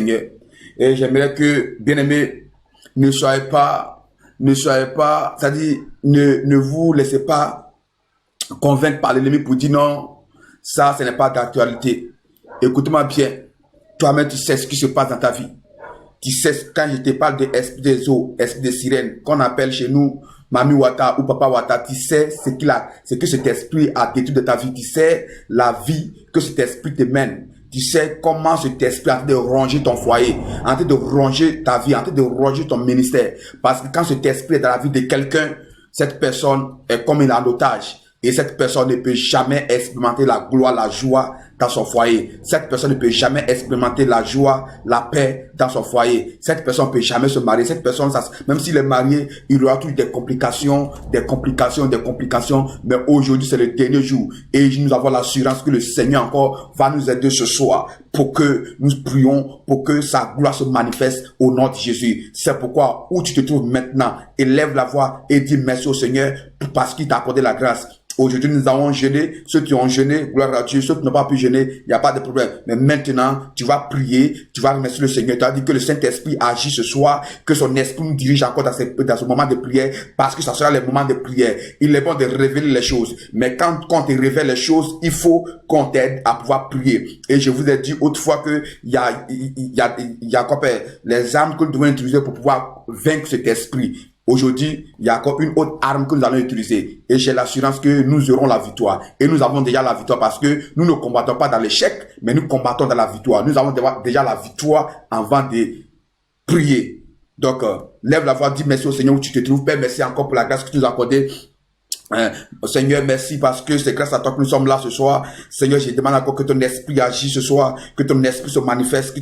Seigneur. Et j'aimerais que, bien-aimés, ne soyez pas, c'est-à-dire, ne vous laissez pas convaincre par l'ennemi pour dire non, ça, ce n'est pas d'actualité. Écoute-moi bien, toi-même, tu sais ce qui se passe dans ta vie. Tu sais, quand je te parle de esprit des eaux, esprit des sirènes, qu'on appelle chez nous Mami Wata ou Papa Wata, tu sais ce que cet esprit a détruit de ta vie. Tu sais la vie que cet esprit te mène. Tu sais comment cet esprit est en train de ronger ton foyer, en train de ronger ta vie, en train de ronger ton ministère. Parce que quand cet esprit est dans la vie de quelqu'un, cette personne est comme un otage. Et cette personne ne peut jamais expérimenter la gloire, la joie dans son foyer. Cette personne ne peut jamais expérimenter la joie, la paix dans son foyer. Cette personne ne peut jamais se marier. Cette personne, même s'il est marié, il aura toujours des complications. Mais aujourd'hui, c'est le dernier jour. Et nous avons l'assurance que le Seigneur encore va nous aider ce soir pour que nous prions, pour que sa gloire se manifeste au nom de Jésus. C'est pourquoi, où tu te trouves maintenant, élève la voix et dis merci au Seigneur parce qu'il t'a accordé la grâce. Aujourd'hui, nous avons jeûné. Ceux qui ont jeûné, gloire à Dieu. Ceux qui n'ont pas pu jeûner, il n'y a pas de problème. Mais maintenant, tu vas prier, tu vas remercier le Seigneur. Tu vas dire que le Saint-Esprit agit ce soir, que son esprit nous dirige encore dans ce moment de prière, parce que ça sera le moment de prière. Il est bon de révéler les choses. Mais quand on te révèle les choses, il faut qu'on t'aide à pouvoir prier. Et je vous ai dit autrefois que il y a quoi, les armes que nous devons utiliser pour pouvoir vaincre cet esprit. Aujourd'hui, il y a encore une autre arme que nous allons utiliser. Et j'ai l'assurance que nous aurons la victoire. Et nous avons déjà la victoire parce que nous ne combattons pas dans l'échec, mais nous combattons dans la victoire. Nous avons déjà la victoire avant de prier. Donc, lève la voix, dis merci au Seigneur où tu te trouves. Père, merci encore pour la grâce que tu nous as accordée. Seigneur, merci parce que c'est grâce à toi que nous sommes là ce soir. Seigneur, je demande encore que ton esprit agisse ce soir, que ton esprit se manifeste,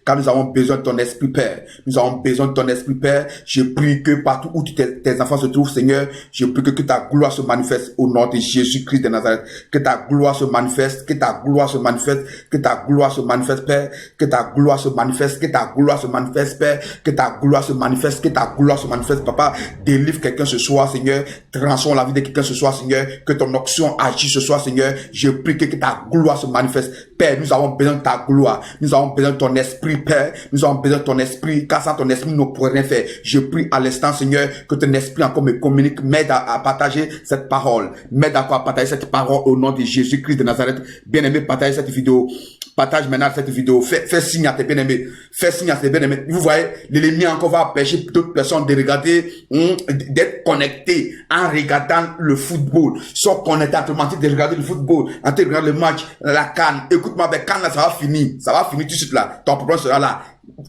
car nous avons besoin de ton esprit, Père. Nous avons besoin de ton esprit, Père. Je prie que partout où tes enfants se trouvent, Seigneur, je prie que ta gloire se manifeste au nom de Jésus-Christ de Nazareth. Que ta gloire se manifeste, que ta gloire se manifeste, que ta gloire se manifeste, Père. Que ta gloire se manifeste, que ta gloire se manifeste, Père. Que ta gloire se manifeste, que ta gloire se manifeste, Papa. Délivre quelqu'un ce soir, Seigneur. Transforme la vie de quelqu'un ce soir, Seigneur. Que ton onction agisse ce soir, Seigneur. Je prie que ta gloire se manifeste. Père, nous avons besoin de ta gloire. Nous avons besoin de ton esprit, Père. Nous avons besoin de ton esprit, car sans ton esprit, nous ne pourrions rien faire. Je prie à l'instant, Seigneur, que ton esprit encore me communique, m'aide à partager cette parole. M'aide à partager cette parole au nom de Jésus-Christ de Nazareth. Bien-aimé, partage cette vidéo. Partage maintenant cette vidéo. Fais signe à tes bien-aimés. Fais signe à tes bien-aimés. Vous voyez, l'ennemi encore va empêcher d'autres personnes de regarder, d'être connectés en regardant le football. Ils sont connectés en train de regarder le football, en train de regarder le match, la CAN. Écoute-moi, ben CAN là, ça va finir. Ça va finir tout de suite là. Ton problème sera là.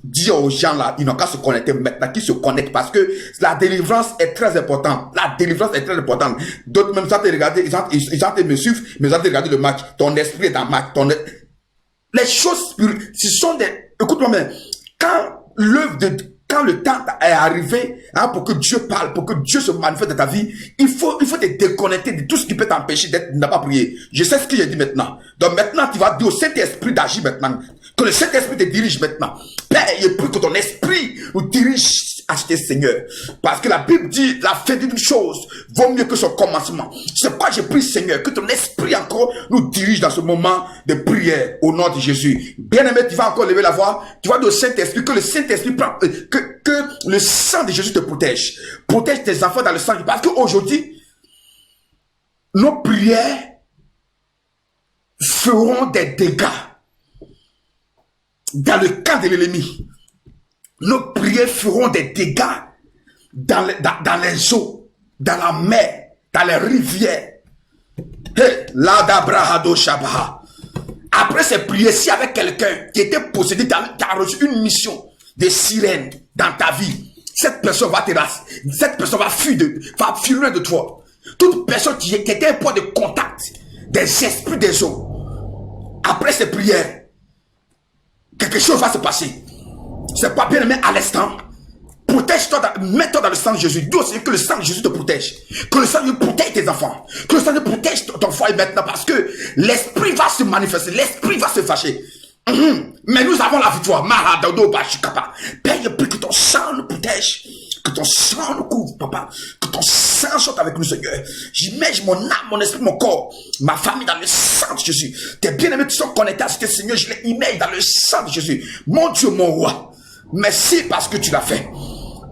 Dis aux gens là, ils n'ont qu'à se connecter maintenant, qu'ils se connectent parce que la délivrance est très importante. La délivrance est très importante. D'autres même ça te regarder, ils ont te me suivre, mais ils ont te regarder le match. Ton esprit est dans le match. Les choses spirituelles, ce sont des, écoute-moi bien, quand le temps est arrivé, pour que Dieu parle, pour que Dieu se manifeste dans ta vie, il faut te déconnecter de tout ce qui peut t'empêcher de ne pas prier. Je sais ce que j'ai dit maintenant. Donc maintenant, tu vas dire au Saint-Esprit d'agir maintenant. Que le Saint-Esprit te dirige maintenant. Père, je prie que ton esprit nous dirige à ce Seigneur. Parce que la Bible dit, la fin d'une chose vaut mieux que son commencement. C'est pourquoi je prie, Seigneur, que ton esprit encore nous dirige dans ce moment de prière au nom de Jésus. Bien-aimé, tu vas encore lever la voix. Tu vas dire au Saint-Esprit, que le Saint-Esprit prend, que le sang de Jésus te protège. Protège tes enfants dans le sang. Parce qu'aujourd'hui, nos prières feront des dégâts dans le camp de l'ennemi. Nos prières feront des dégâts dans les eaux, dans la mer, dans les rivières. Hey, l'adabrahado shabaha. Après ces prières, si avec quelqu'un qui était possédé, qui a reçu une mission de sirène dans ta vie, cette personne va va fuir loin de toi. Toute personne qui était un point de contact des esprits des eaux, après ces prières, quelque chose va se passer. C'est pas bien aimé à l'instant. Protège-toi, mets-toi dans le sang de Jésus. Dis aussi que le sang de Jésus te protège. Que le sang de Jésus protège tes enfants. Que le sang de Jésus protège ton foyer maintenant parce que l'esprit va se manifester. L'esprit va se fâcher. Mais nous avons la victoire. Maradado Bashikapa. Père, je prie que ton sang nous protège. Que ton sang nous couvre, papa. Que ton sang soit avec nous, Seigneur. J'immerge mon âme, mon esprit, mon corps, ma famille dans le sang de Jésus. Tes bien-aimés qui sont connectés à ce Seigneur, je les immerge dans le sang de Jésus. Mon Dieu, mon roi, merci parce que tu l'as fait.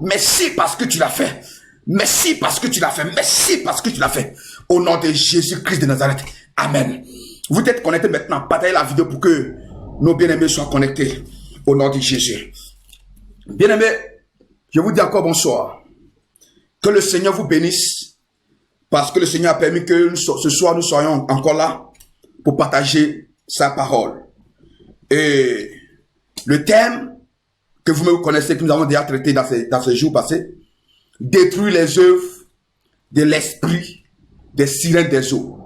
Merci parce que tu l'as fait. Merci parce que tu l'as fait. Merci parce que tu l'as fait. Au nom de Jésus-Christ de Nazareth. Amen. Vous êtes connectés maintenant. Partagez la vidéo pour que nos bien-aimés soient connectés. Au nom de Jésus. Bien-aimés, je vous dis encore bonsoir. Que le Seigneur vous bénisse. Parce que le Seigneur a permis que ce soir nous soyons encore là pour partager sa parole. Et le thème que vous me connaissez, que nous avons déjà traité dans ces jours passés, détruire les œuvres de l'esprit des sirènes des eaux.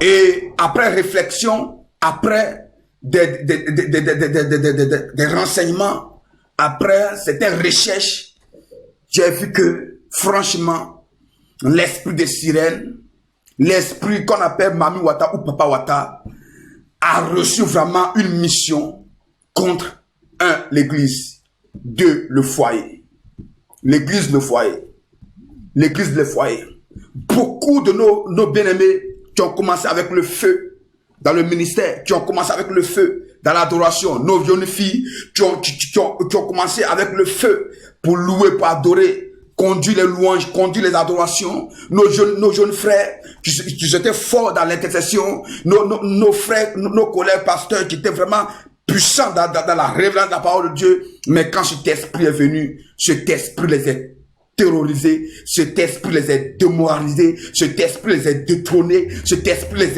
Et après réflexion, après des renseignements, après certaines recherches, j'ai vu que franchement, l'esprit des sirènes, l'esprit qu'on appelle Mami Wata ou Papa Wata, a reçu vraiment une mission contre l'église, 2, le foyer. L'église, le foyer. L'église, le foyer. Beaucoup de nos bien-aimés qui ont commencé avec le feu dans le ministère, qui ont commencé avec le feu dans l'adoration, nos jeunes filles qui ont commencé avec le feu pour louer, pour adorer, conduire les louanges, conduire les adorations, nos jeunes frères qui étaient forts dans l'intercession, nos frères, nos collègues pasteurs qui étaient vraiment puissants dans la révélation de la parole de Dieu, mais quand cet esprit est venu, cet esprit les a terrorisés, cet esprit les a démoralisés, cet esprit les a détrônés, cet esprit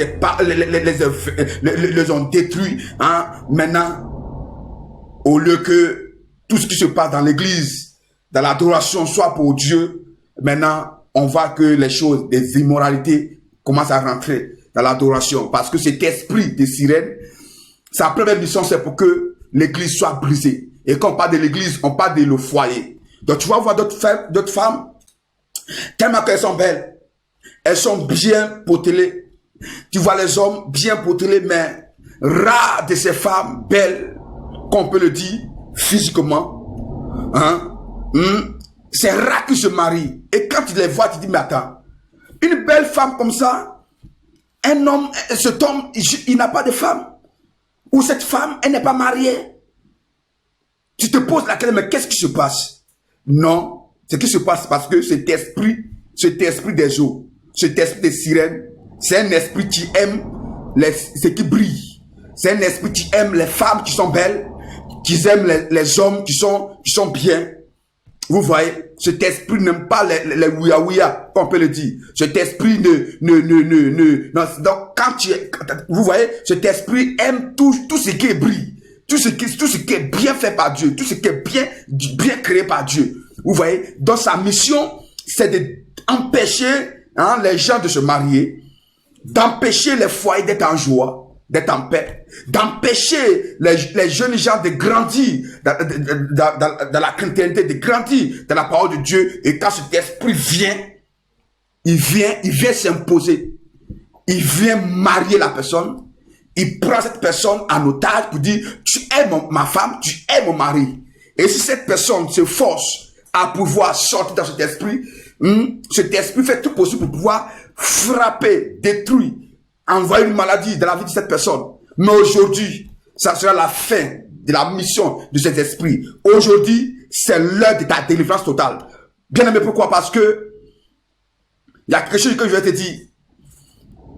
les ont détruits. Hein? Maintenant, au lieu que tout ce qui se passe dans l'église, dans l'adoration soit pour Dieu, maintenant, on voit que les choses, des immoralités commencent à rentrer dans l'adoration. Parce que cet esprit des sirènes, sa première mission, c'est pour que l'église soit brisée. Et quand on parle de l'église, on parle de le foyer. Donc tu vas voir d'autres femmes, tellement qu'elles sont belles. Elles sont bien potelées. Tu vois les hommes bien potelés, mais rares de ces femmes belles, qu'on peut le dire, physiquement. Hein? C'est rare qu'ils se marient. Et quand tu les vois, tu dis, mais attends, une belle femme comme ça, un homme, cet homme, il n'a pas de femme. Ou cette femme, elle n'est pas mariée. Tu te poses la question, mais qu'est-ce qui se passe? Non, ce qui se passe parce que cet esprit des eaux, cet esprit des sirènes, c'est un esprit qui aime ce qui brille. C'est un esprit qui aime les femmes qui sont belles, qui aiment les hommes qui sont bien. Vous voyez, cet esprit n'aime pas les ouïa-ouïa, on peut le dire. Cet esprit non, donc vous voyez, cet esprit aime tout ce qui brille. Tout ce qui est bien fait par Dieu, tout ce qui est bien créé par Dieu. Vous voyez, donc sa mission, c'est d'empêcher les gens de se marier, d'empêcher les foyers d'être en joie, d'être en paix, d'empêcher les jeunes gens de grandir dans la chrétienté, de grandir dans la parole de Dieu. Et quand cet esprit vient, il vient s'imposer, il vient marier la personne. Il prend cette personne en otage pour dire, tu es ma femme, tu es mon mari. Et si cette personne se force à pouvoir sortir dans cet esprit fait tout possible pour pouvoir frapper, détruire, envoyer une maladie dans la vie de cette personne. Mais aujourd'hui, ça sera la fin de la mission de cet esprit. Aujourd'hui, c'est l'heure de ta délivrance totale. Bien aimé, pourquoi? Parce que il y a quelque chose que je vais te dire.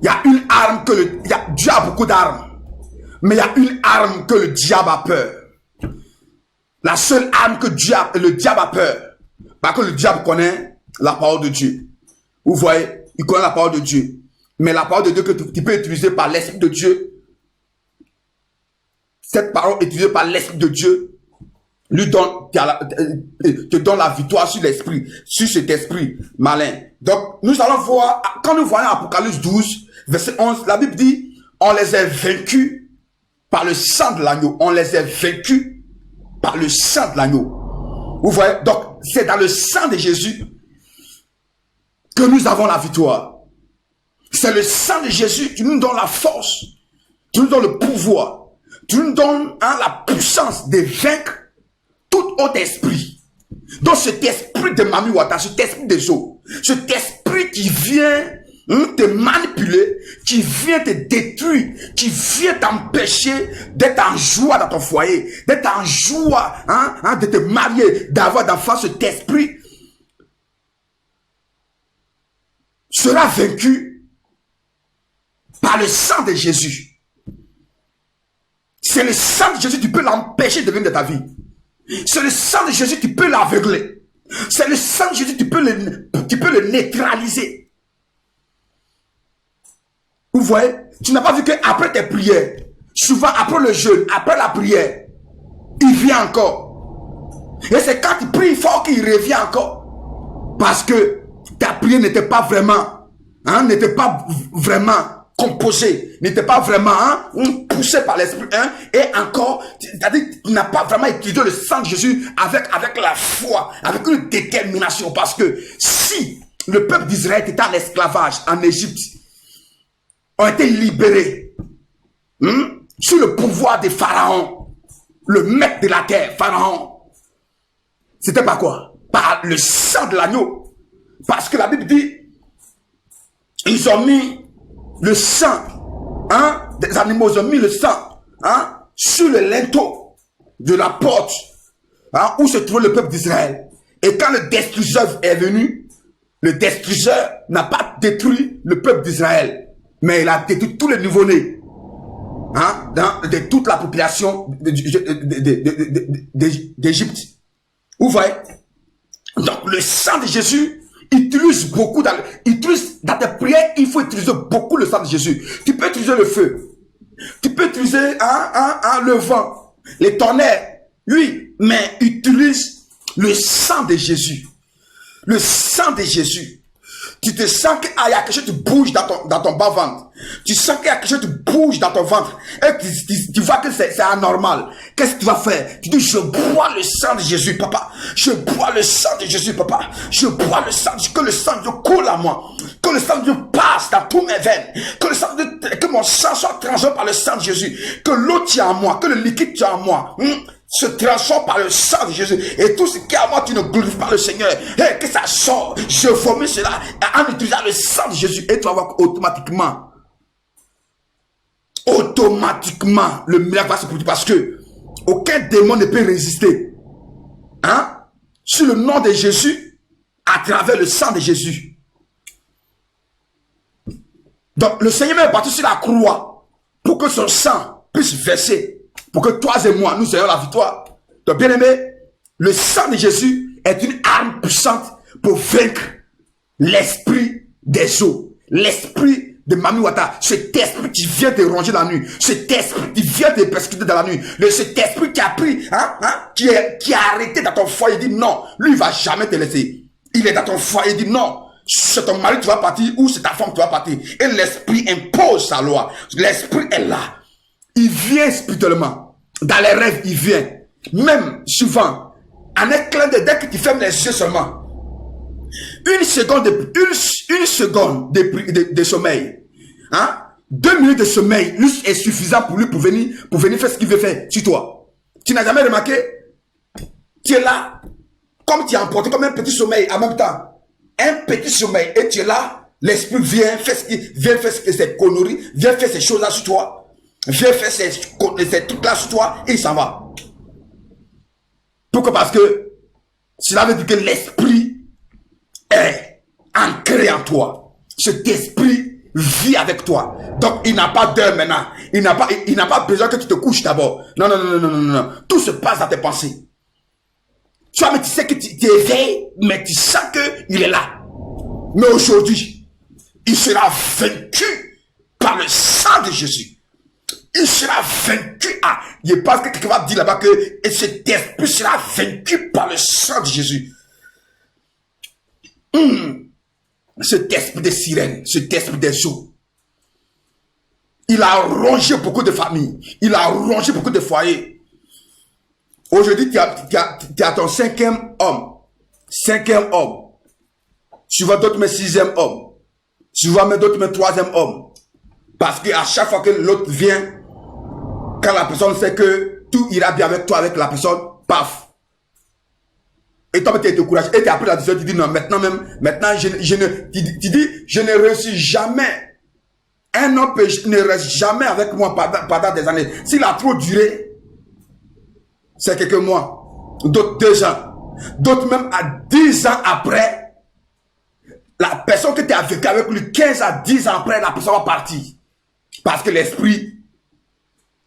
Il y a une arme Dieu a beaucoup d'armes. Mais il y a une arme que le diable a peur. La seule arme que le diable a peur. Parce que le diable connaît la parole de Dieu. Vous voyez, il connaît la parole de Dieu. Mais la parole de Dieu que tu peux utiliser par l'Esprit de Dieu. Cette parole utilisée par l'Esprit de Dieu te donne la victoire sur l'esprit, sur cet esprit malin. Donc, nous allons voir, quand nous voyons Apocalypse 12, verset 11, la Bible dit, on les a vaincus par le sang de l'agneau. On les a vaincus par le sang de l'agneau. Vous voyez, donc, c'est dans le sang de Jésus que nous avons la victoire. C'est le sang de Jésus qui nous donne la force, qui nous donne le pouvoir, qui nous donne la puissance de vaincre tout autre esprit. Donc cet esprit de Mami Wata, cet esprit des eaux, cet esprit qui vient te manipuler, qui vient te détruire, qui vient t'empêcher d'être en joie dans ton foyer, d'être en joie, de te marier, d'avoir d'enfants, cet esprit sera vaincu par le sang de Jésus. C'est le sang de Jésus qui peut l'empêcher de venir de ta vie. C'est le sang de Jésus qui peut l'aveugler. C'est le sang de Jésus qui peut le neutraliser. Vous voyez, tu n'as pas vu qu'après tes prières, souvent après le jeûne, après la prière, il vient encore. Et c'est quand il prie fort qu'il revient encore. Parce que ta prière n'était pas vraiment, composée, n'était pas vraiment poussée par l'esprit. Et encore, c'est-à-dire tu n'as pas vraiment utilisé le sang de Jésus avec la foi, avec une détermination. Parce que si le peuple d'Israël était en esclavage en Égypte, ont été libérés sous le pouvoir de Pharaon, le maître de la terre, Pharaon. C'était par quoi? Par le sang de l'agneau. Parce que la Bible dit, ils ont mis le sang, des animaux, ils ont mis le sang sur le linteau de la porte où se trouvait le peuple d'Israël. Et quand le destructeur est venu, le destructeur n'a pas détruit le peuple d'Israël, mais il a détruit tous les nouveau-nés de toute la population d'Égypte. Vous voyez? Donc le sang de Jésus utilise beaucoup dans tes prières, il faut utiliser beaucoup le sang de Jésus. Tu peux utiliser le feu, tu peux utiliser le vent, les tonnerres, oui, mais utilise le sang de Jésus. Le sang de Jésus. Tu te sens qu'il y a quelque chose qui bouge dans ton bas-ventre. Tu sens qu'il y a quelque chose qui bouge dans ton ventre. Et tu vois que c'est anormal. Qu'est-ce que tu vas faire? Tu dis, je bois le sang de Jésus, papa. Je bois le sang de Jésus, papa. Je bois le sang de Jésus. Que le sang de Dieu coule à moi. Que le sang de Dieu passe dans tous mes veines. Que mon sang soit transformé par le sang de Jésus. Que l'eau tient en moi. Que le liquide tient en moi. Se transforme par le sang de Jésus. Et tout ce qui est à moi, tu ne glorifies pas le Seigneur. Et que ça sort. Je vomis cela en utilisant le sang de Jésus. Et tu vas voir automatiquement, le miracle va se produire. Parce que aucun démon ne peut résister. Sur le nom de Jésus, à travers le sang de Jésus. Donc le Seigneur est parti sur la croix pour que son sang puisse verser. Pour que toi et moi, nous ayons la victoire. Donc, bien aimé, le sang de Jésus est une arme puissante pour vaincre l'esprit des eaux. L'esprit de Mami Wata. Cet esprit qui vient te ronger la nuit. Cet esprit qui vient te persécuter dans la nuit. Cet esprit qui a pris, qui a arrêté dans ton foyer. Il dit non, lui, il va jamais te laisser. Il est dans ton foyer. Il dit non. C'est ton mari, tu vas partir, ou c'est ta femme, tu vas partir. Et l'esprit impose sa loi. L'esprit est là. Il vient spirituellement. Dans les rêves, il vient. Même souvent, en un clin d'œil, dès que tu fermes les yeux seulement, une seconde de sommeil, 2 minutes de sommeil est suffisant pour lui pour venir faire ce qu'il veut faire sur toi. Tu n'as jamais remarqué? Tu es là, comme tu es emporté comme un petit sommeil en même temps. Un petit sommeil, et tu es là, l'esprit vient faire ses conneries, vient faire ces choses-là sur toi. Viens faire ces trucs-là sur toi et il s'en va. Pourquoi? Parce que cela veut dire que l'esprit est ancré en toi. Cet esprit vit avec toi. Donc il n'a pas d'heure maintenant. Il n'a pas besoin que tu te couches d'abord. Non. Tout se passe dans tes pensées. Tu sais que tu éveilles, mais tu sens qu'il est là. Mais aujourd'hui, il sera vaincu par le sang de Jésus. Il sera vaincu. Il pense que quelqu'un va dire là-bas que cet esprit sera vaincu par le sang de Jésus. Cet esprit de sirène, cet esprit des eaux. Il a rongé beaucoup de familles. Il a rongé beaucoup de foyers. Aujourd'hui, tu as ton 5e homme. 5e homme. Souvent d'autres, mais 6e homme. Souvent d'autres, mais 3e homme. Parce qu'à chaque fois que l'autre vient, quand la personne sait que tout ira bien avec toi, avec la personne, paf. Et toi, tu es découragé. Et tu as pris la décision, tu dis non, maintenant, tu dis, je ne réussis jamais. Un homme ne reste jamais avec moi pendant des années. S'il a trop duré, c'est quelques mois, d'autres 2 ans, d'autres même à 10 ans après, la personne que tu as vécu avec lui 15 à 10 ans après, la personne va partir. Parce que l'esprit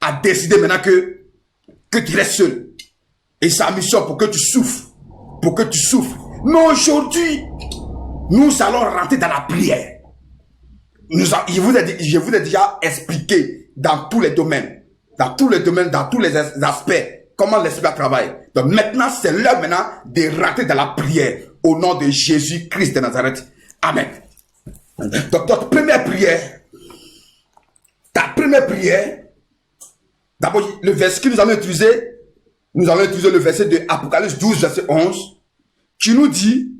a décidé maintenant que tu restes seul. Et sa mission pour que tu souffres. Pour que tu souffres. Mais aujourd'hui, nous allons rentrer dans la prière. Je vous ai déjà expliqué dans tous les domaines. Dans tous les domaines, dans tous les aspects. Comment l'esprit travaille. Donc maintenant, c'est l'heure maintenant de rentrer dans la prière. Au nom de Jésus-Christ de Nazareth. Amen. Donc ta première prière, d'abord le verset que nous allons utiliser le verset de Apocalypse 12, verset 11, qui nous dit,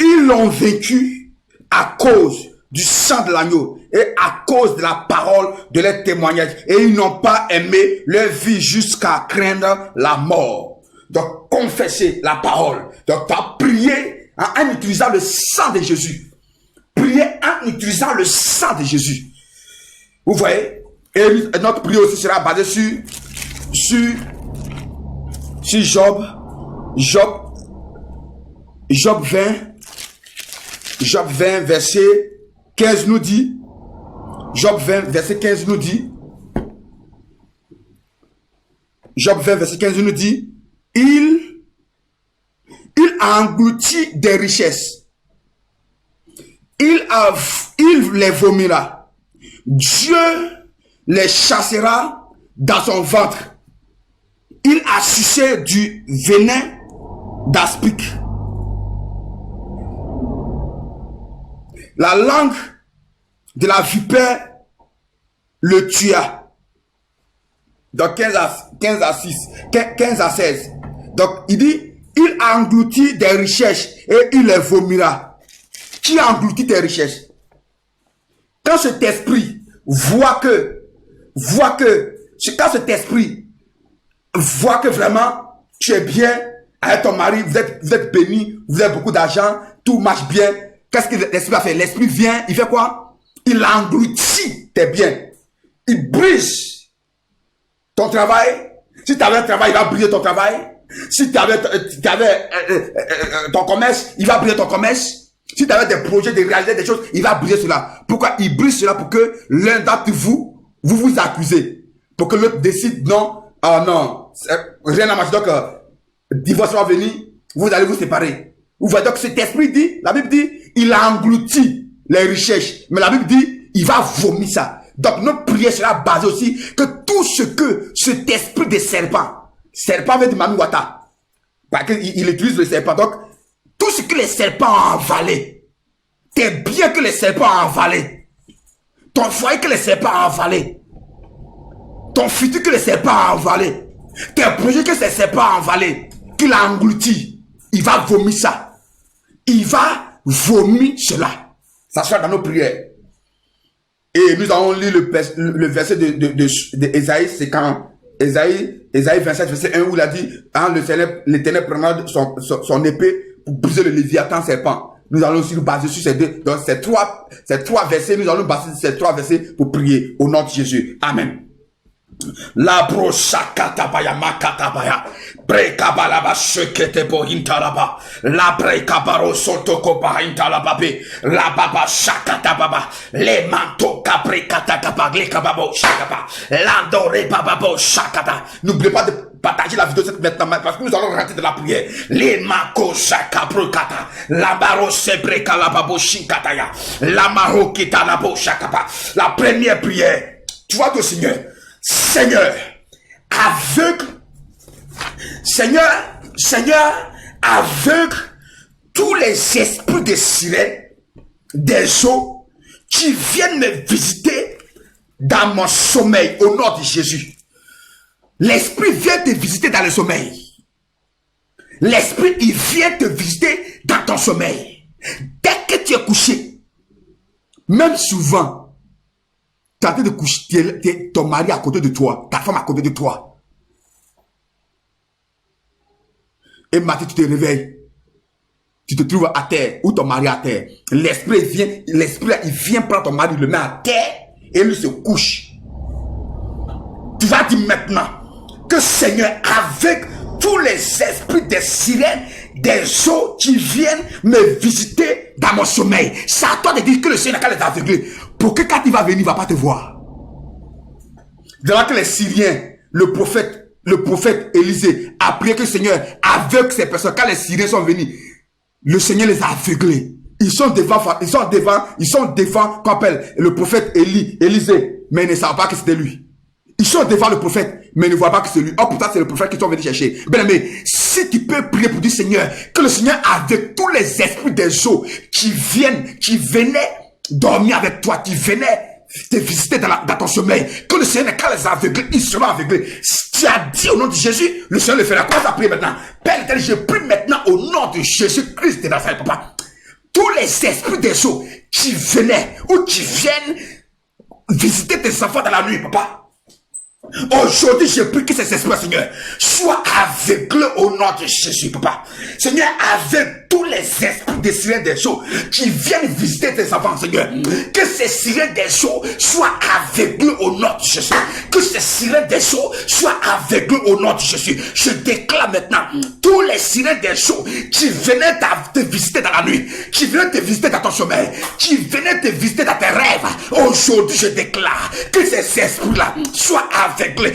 ils l'ont vaincu à cause du sang de l'agneau et à cause de la parole de leur témoignage, et ils n'ont pas aimé leur vie jusqu'à craindre la mort. Donc confesser la parole. Donc tu as prié en utilisant le sang de Jésus. Prier en utilisant le sang de Jésus. Vous voyez? Et notre prière aussi sera basée sur Job 20, verset 15 nous dit, Job 20, verset 15 nous dit, il a englouti des richesses, il les vomira, Dieu les chassera dans son ventre, il a sucé du venin d'aspic. La langue de la vipère le tua. Donc 15 à 16. Donc il dit, il a englouti des richesses et il les vomira. Qui a englouti tes richesses? Quand cet esprit voit que vraiment tu es bien avec ton mari, vous êtes béni, vous avez beaucoup d'argent, tout marche bien. Qu'est-ce que l'esprit a fait? L'esprit vient, il fait quoi? Il engloutit tes biens. Il brise ton travail. Si tu avais un travail, il va briser ton travail. Si tu avais ton commerce, il va briser ton commerce. Si tu avais des projets de réaliser des choses, il va briser cela. Pourquoi? Il brise cela pour que l'un d'entre vous accusez. Pour que l'autre décide non, non, rien à marcher. Donc, divorce va venir, vous allez vous séparer. Vous voyez donc cet esprit dit, la Bible dit, il a englouti les richesses. Mais la Bible dit, il va vomir ça. Donc notre prière sera basée aussi que tout ce que cet esprit de serpent veut dire Mamiwata. Parce qu'il utilise le serpent. Donc, tout ce que les serpents ont avalé, tes biens que les serpents ont avalé, ton foyer que les serpents ont avalé, ton futur que les serpents ont avalé, tes projets que ces serpents ont avalé, qu'il a englouti, il va vomir ça. Il va vomir cela. Ça sera dans nos prières. Et nous allons lire le verset de Ésaïe. C'est quand Ésaïe 27, verset 1, où il a dit, l'Éternel prendra son épée pour briser le léviathan serpent. Nous allons aussi nous baser sur ces deux. Donc ces trois versets, nous allons baser sur ces 3 versets pour prier au nom de Jésus. Amen. La broshakatabaya makatabaya brekabalaba shekete bohintalaba la brekabaro sotokopa hintalababe la baba shakatababa le manto kaprekatakaba le kababo shakaba l'andore bababo shakata. N'oubliez pas de partager la vidéo maintenant parce que nous allons rentrer de la prière. Les mako shakaprokata la baro sebreka la babo shinkataya la maro kita la bo shakaba. La première prière, tu vois ton Seigneur. Seigneur, aveugle, aveugle tous les esprits de sirène, des eaux qui viennent me visiter dans mon sommeil au nom de Jésus. L'esprit vient te visiter dans le sommeil. L'esprit, il vient te visiter dans ton sommeil. Dès que tu es couché, même souvent, tu es en train de coucher ton mari à côté de toi, ta femme à côté de toi. Et matin, tu te réveilles. Tu te trouves à terre, ou ton mari à terre. L'esprit vient, il vient prendre ton mari, il le met à terre, et lui se couche. Tu vas dire maintenant que Seigneur, avec tous les esprits des sirènes, des eaux qui viennent me visiter dans mon sommeil, c'est à toi de dire que le Seigneur n'a qu'à les aveugler. Pour que quand il va venir, il ne va pas te voir. Devant que les Syriens, le prophète Élisée a prié que le Seigneur aveugle ces personnes. Quand les Syriens sont venus, le Seigneur les a aveuglés. Ils sont devant, qu'on appelle le prophète Élisée, mais ils ne savent pas que c'était lui. Ils sont devant le prophète, mais ils ne voient pas que c'est lui. Oh, pourtant, c'est le prophète qu'ils sont venus chercher. Bien aimé, si tu peux prier pour dire Seigneur, que le Seigneur avec tous les esprits des eaux qui venaient dormir avec toi, qui venaient te visiter dans ton sommeil, que le Seigneur, quand les aveugles, ils seront aveuglés. Si tu as dit au nom de Jésus, le Seigneur le fera. Comment ça prie maintenant? Père éternel, je prie maintenant au nom de Jésus-Christ de Nazareth, papa. Tous les esprits des eaux qui venaient ou qui viennent visiter tes enfants dans la nuit, papa. Aujourd'hui, je prie que ces esprits, Seigneur, soient aveuglés au nom de Jésus, papa. Seigneur, avec tous les esprits des sirènes des eaux qui viennent visiter tes enfants, Seigneur, que ces sirènes des eaux soient aveuglés au nom de Jésus. Que ces sirènes des eaux soient aveuglés au nom de Jésus. Je déclare maintenant tous les sirènes des eaux qui venaient te visiter dans la nuit, qui venaient te visiter dans ton sommeil, qui venaient te visiter dans tes rêves. Aujourd'hui, je déclare que ces esprits-là soient aveuglés,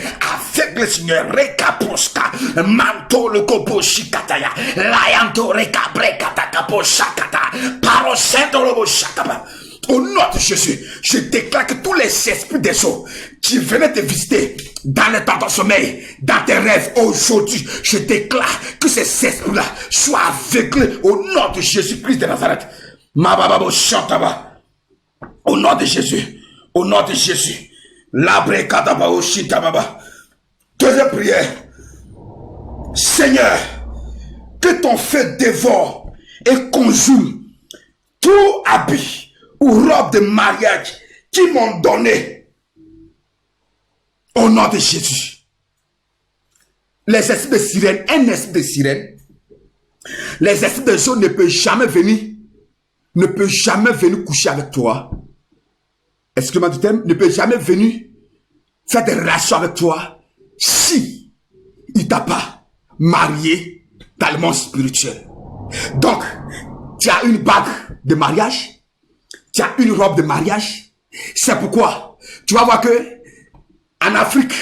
Seigneur, Rekaposka, Manto le Kopo Shikataya, Layanto Rekabrekata Kapo Shakata, Parosento Lobo Shakaba. Au nom de Jésus, je déclare que tous les esprits des eaux qui venaient te visiter dans le temps de ton sommeil, dans tes rêves, aujourd'hui, je déclare que ces esprits-là soient aveuglés au nom de Jésus-Christ de Nazareth. Mababo Shantaba. Au nom de Jésus, au nom de Jésus. Deuxième prière. Seigneur, que ton feu dévore et consume tout habit ou robe de mariage qui m'ont donné. Au nom de Jésus. Les esprits de sirène, un esprit de sirène, les esprits de gens ne peuvent jamais venir coucher avec toi. Excuse-moi du terme, ne peut jamais venir faire des relations avec toi si il t'a pas marié dans le monde spirituel. Donc, tu as une bague de mariage, tu as une robe de mariage. C'est pourquoi tu vas voir que en Afrique,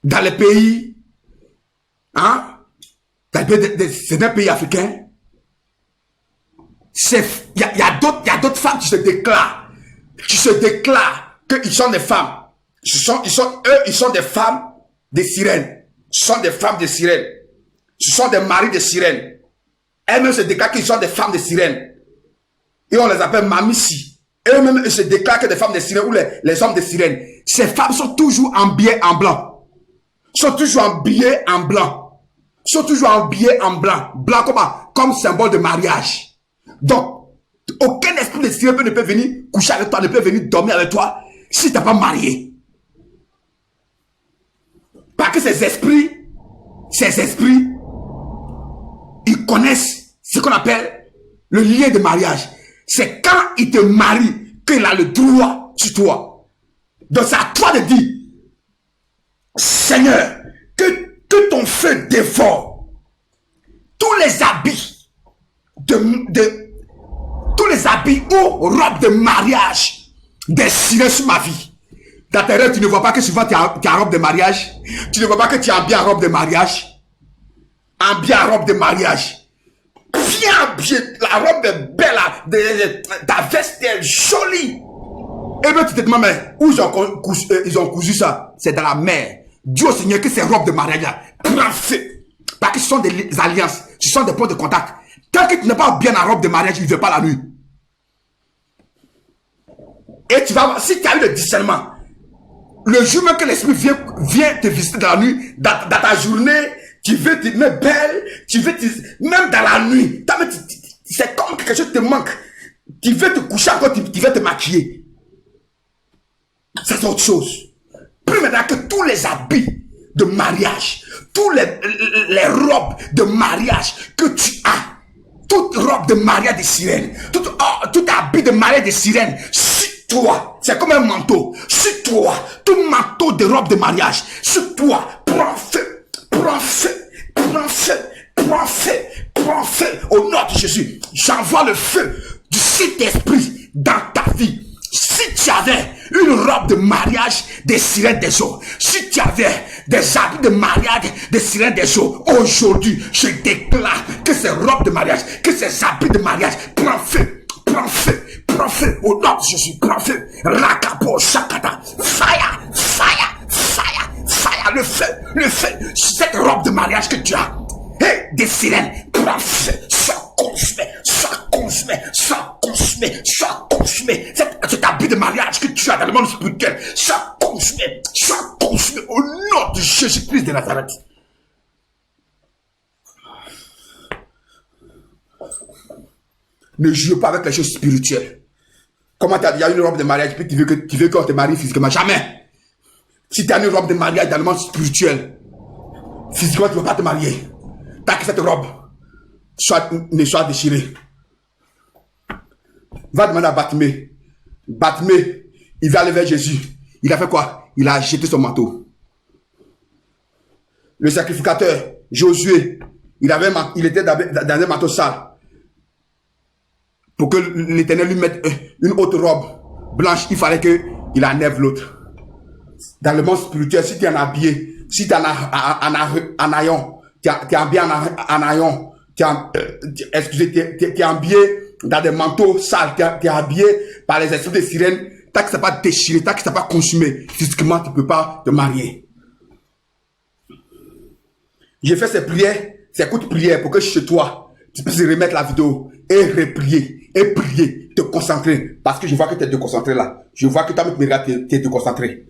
dans les pays, c'est un pays africain, il y a d'autres femmes qui se déclarent qu'ils sont des femmes. Ils sont des femmes des sirènes. Ce sont des femmes de sirènes. Ce sont des maris de sirènes. Elles-mêmes se déclarent qu'ils sont des femmes de sirènes. Et on les appelle mamissi. Eux-mêmes se déclarent que des femmes de sirènes ou les hommes de sirènes. Ces femmes sont toujours habillées en blanc. Sont toujours habillées en blanc. Sont toujours habillées en blanc. Blanc comme symbole de mariage. Donc, aucun esprit de sirène ne peut venir coucher avec toi, ne peut venir dormir avec toi si tu n'es pas marié. Parce que ces esprits, ils connaissent ce qu'on appelle le lien de mariage. C'est quand il te marie qu'il a le droit sur toi. Donc c'est à toi de dire, Seigneur, que ton feu dévore tous les habits tous les habits ou robes de mariage des sirènes sur ma vie. Dans tes rêves, tu ne vois pas que souvent tu es en robe de mariage. Tu ne vois pas que tu es habillé en robe de mariage. Habillé en robe de mariage. Bien habillé. La robe est belle. Ta veste est jolie. Et bien tu te demandes, mais où ils ont cousu ça? C'est dans la mer. Dieu au Seigneur que ces robes de mariage là prennent feu. Parce que ce sont des alliances. Ce sont des points de contact. Tant que tu n'es pas bien en robe de mariage, il ne veut pas la nuit. Et tu vas voir, si tu as eu le discernement, le jour même que l'esprit vient te visiter dans la nuit, dans ta journée, tu veux te mettre belle, même dans la nuit, c'est comme quelque chose te manque. Tu veux te coucher encore, tu veux te maquiller. Ça c'est autre chose. Plus maintenant que tous les habits de mariage, tous les robes de mariage que tu as, toute robe de mariage de sirène, tout habit de mariage de sirène, sur toi, c'est comme un manteau, sur toi, tout manteau de robe de mariage, sur toi, prends feu, prends feu, prends feu, prends feu, prends feu, au nom de Jésus. J'envoie le feu du Saint-Esprit dans ta vie. Si tu avais une robe de mariage des sirènes des eaux, si tu avais des habits de mariage des sirènes des eaux, aujourd'hui, je déclare que ces robes de mariage, que ces habits de mariage, prends feu, prends feu, prends feu, au nom de Jésus, prends feu. Rakapo, Shakata, fire, fire, fire, fire, le feu, cette robe de mariage que tu as, hey, des sirènes, prends feu, sois consumé, sois consumé, sois consumé, sois consumé. Cet habit de mariage que tu as dans le monde spirituel, sois consumé au nom de Jésus-Christ de Nazareth. Ne joue pas avec les choses spirituelles. Comment tu as déjà une robe de mariage puis tu veux qu'on te marie physiquement? Jamais. Si tu as une robe de mariage dans le monde spirituel, physiquement tu ne vas pas te marier. Tant que cette robe ne soit déchirée. Va demander à Batimée. Batimée, il va aller vers Jésus. Il a fait quoi? Il a jeté son manteau. Le sacrificateur, Josué, il était dans un manteau sale. Pour que l'Éternel lui mette une autre robe blanche, il fallait qu'il enlève l'autre. Dans le monde spirituel, si tu es en habillé, si tu es en haillon, tu es habillé en haillon, tu es habillé dans des manteaux sales, tu es habillé par les esprits de sirène, tant que ça n'est pas déchiré, tant que ça n'est pas consumé, physiquement, tu ne peux pas te marier. J'ai fait ces prières, ces coups de prière pour que chez toi, tu puisses remettre la vidéo et reprier, et prier, te concentrer. Parce que je vois que tu es déconcentré là. Je vois que tu es déconcentré.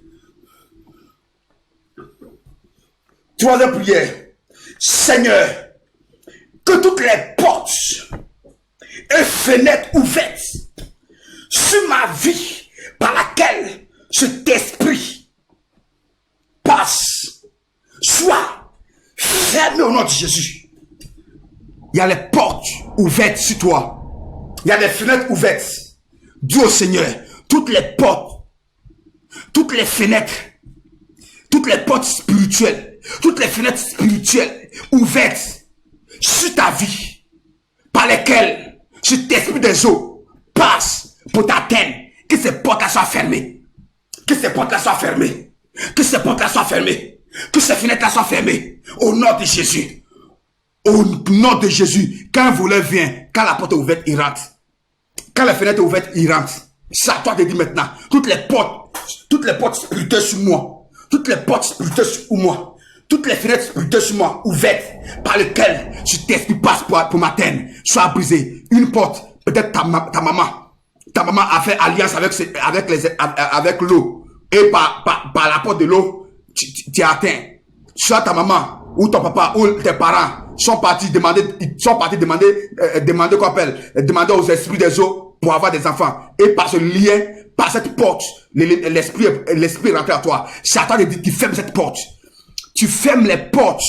Troisième prière. Seigneur, que toutes les portes et fenêtres ouvertes sur ma vie par laquelle cet esprit passe soient fermées au nom de Jésus. Il y a les portes ouvertes sur toi. Il y a les fenêtres ouvertes. Dis au Seigneur, toutes les portes, toutes les fenêtres, toutes les portes spirituelles, toutes les fenêtres spirituelles ouvertes sur ta vie, par lesquelles cet esprit des eaux passe pour t'atteindre, que ces portes-là soient fermées. Que ces portes-là soient fermées. Que ces portes-là soient fermées. Que ces fenêtres-là soient fermées. Au nom de Jésus. Au nom de Jésus, quand un voleur vient, quand la porte est ouverte, il rentre. Quand la fenêtre est ouverte, il rentre. C'est à toi de dire maintenant, toutes les portes spirituelles sur moi, toutes les portes spirituelles sur moi, toutes les fenêtres spirituelles sur moi, ouvertes, par lesquelles cet esprit passe pour m'atteindre, soient brisées. Une porte, peut-être ta maman a fait alliance avec l'eau, et par la porte de l'eau, tu es atteint. Soit ta maman, ou ton papa, ou tes parents, sont partis demander aux esprits des eaux pour avoir des enfants. Et par ce lien, par cette porte, l'esprit est rentré à toi. C'est à toi de dire, tu fermes cette porte. Tu fermes les portes,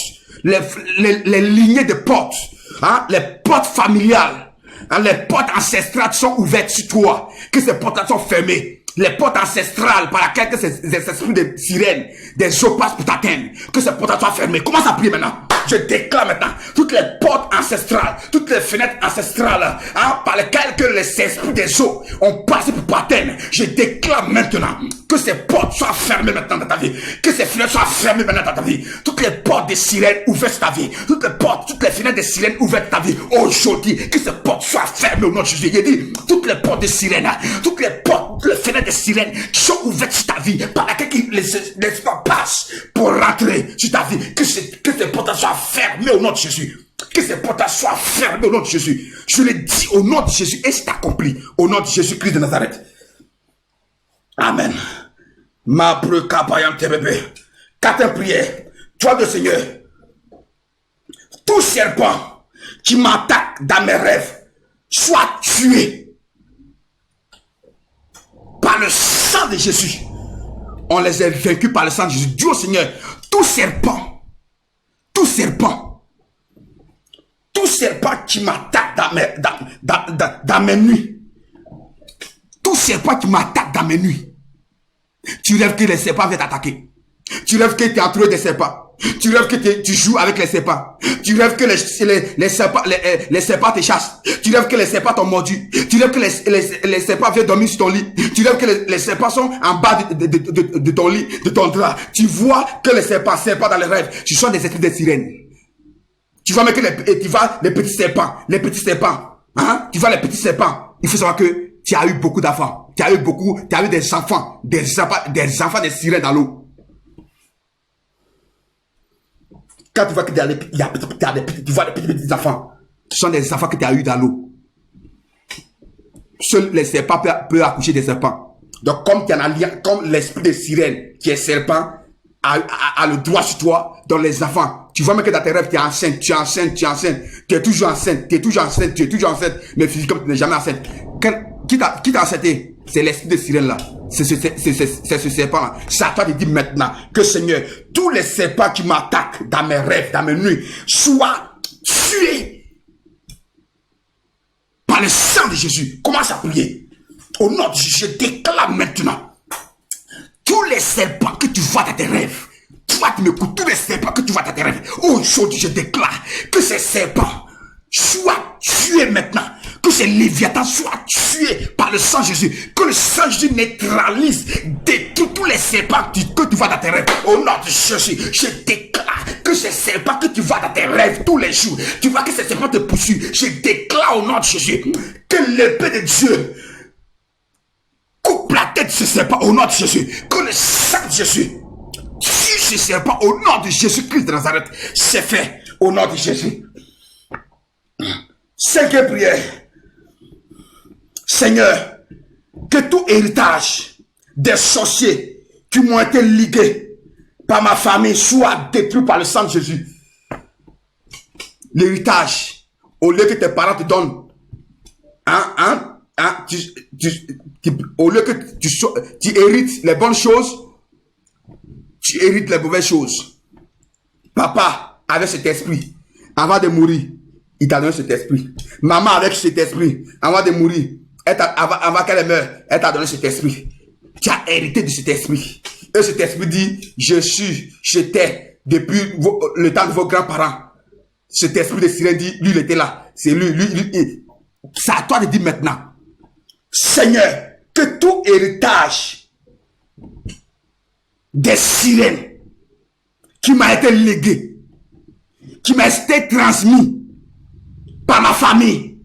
les lignées de portes, hein, les portes familiales, hein, les portes ancestrales sont ouvertes sur toi. Que ces portes sont fermées. Les portes ancestrales par lesquelles que ces esprits de sirènes, des eaux passent pour t'atteindre. Que ces portes soient fermées. Commence à prier maintenant. Je déclare maintenant toutes les portes ancestrales, toutes les fenêtres ancestrales, hein, par lesquelles que les esprits des eaux ont passé pour t'atteindre. Je déclare maintenant que ces portes soient fermées maintenant dans ta vie. Que ces fenêtres soient fermées maintenant dans ta vie. Toutes les portes des sirènes ouvertes dans ta vie. Toutes les portes, toutes les fenêtres des sirènes ouvertes dans ta vie. Aujourd'hui, que ces portes soient fermées au nom de Jésus. Il dit, toutes les portes des sirènes, toutes les portes, toutes les fenêtres des sirènes qui sont ouvertes sur ta vie, par laquelle les esprits passent pour rentrer sur ta vie. Que ces portes soient fermées au nom de Jésus. Que ces portes soient fermées au nom de Jésus. Je le dis au nom de Jésus et c'est accompli au nom de Jésus-Christ de Nazareth. Amen. Ma pre-kapayam bébé. Quatrième prière. Toi de Seigneur. Tout serpent qui m'attaque dans mes rêves soit tué par le sang de Jésus. On les a vaincus par le sang de Jésus. Dieu Seigneur, tout serpent tout serpent qui m'attaque dans mes nuits, tout serpent qui m'attaque dans mes nuits, tu rêves que les serpents viennent t'attaquer. Tu rêves que tu es entouré des serpents. Tu rêves que tu joues avec les serpents. Tu rêves que les serpents te chassent. Tu rêves que les serpents t'ont mordu. Tu rêves que les serpents viennent dormir sur ton lit. Tu rêves que les serpents sont en bas de ton lit, de ton drap. Tu vois que les serpents dans les rêves, ce sont des esprits de sirènes. Tu vois même que les petits serpents, hein? Tu vois les petits serpents. Il faut savoir que tu as eu beaucoup d'enfants. Tu as eu des enfants des sirènes dans l'eau. Quand tu vois que tu vois des petits enfants, ce sont des enfants que tu as eu dans l'eau. Seuls les serpents peuvent accoucher des serpents. Donc, comme tu en as lien, comme l'esprit de sirène qui est serpent a le droit sur toi, dans les enfants. Tu vois même que dans tes rêves, tu es enceinte, tu es toujours enceinte, mais physiquement, tu n'es jamais enceinte. Qui t'a enceinté? C'est l'esprit de sirène là. C'est ce serpent-là. C'est à toi de dire maintenant que Seigneur, tous les serpents qui m'attaquent dans mes rêves, dans mes nuits, soient tués par le sang de Jésus. Commence à prier. Au nom de Jésus, je déclare maintenant tous les serpents que tu vois dans tes rêves. Toi, tu m'écoutes, tous les serpents que tu vois dans tes rêves. Aujourd'hui, je déclare que ces serpents soient tués maintenant. Que ces léviathans soient tués par le sang de Jésus. Que le sang de Jésus neutralise, détruit tous les serpents que tu vois dans tes rêves. Au nom de Jésus, je déclare que ces serpents que tu vois dans tes rêves tous les jours, tu vois que ces serpents te poursuivent. Je déclare au nom de Jésus que l'épée de Dieu coupe la tête de ce serpent au nom de Jésus. Que le sang de Jésus tue ce serpent au nom de Jésus-Christ de Nazareth. C'est fait au nom de Jésus. Cinquième prière. Seigneur, que tout héritage des sorciers qui m'ont été ligués par ma famille soit détruit par le sang de Jésus. L'héritage, au lieu que tes parents te donnent, au lieu que tu hérites les bonnes choses, tu hérites les mauvaises choses. Papa avait cet esprit. Avant de mourir, il t'a donné cet esprit. Maman avec cet esprit. Avant de mourir, avant qu'elle meure, elle t'a donné cet esprit. Tu as hérité de cet esprit. Et cet esprit dit, j'étais depuis le temps de vos grands-parents. Cet esprit de sirène dit, lui il était là. C'est lui. C'est à toi de dire maintenant. Seigneur, que tout héritage des sirènes qui m'a été légué, qui m'a été transmis par ma famille,